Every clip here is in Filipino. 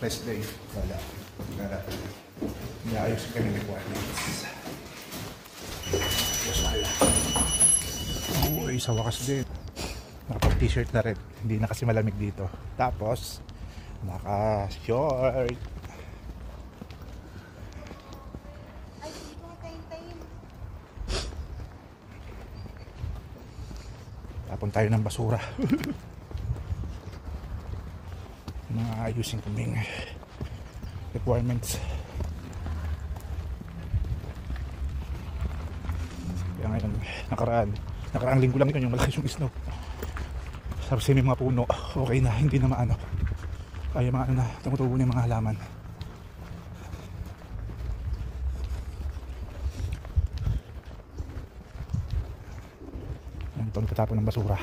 rest day. Wala. Inaayos kami ng requirements. Wala. Uy, sa wakas din. Nakapag-t-shirt na rin. Hindi na kasi malamig dito. Tapos, naka-short. Tapon tayo ng basura. Mga ayusin kaming requirements. Kaya ngayon, nakaraang linggo lang yun yung malakas yung snow. Tapos may mga puno, okay na, hindi na maano. Ay, mga ano na, tumutubo na yung mga halaman. Ito nagtatapon ng basura.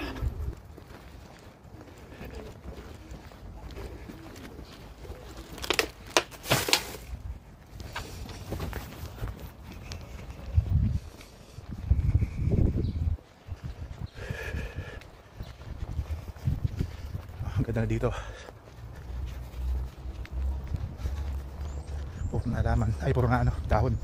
Ang ganda na dito. Puro na halaman. Ay, puro na ano, dahon.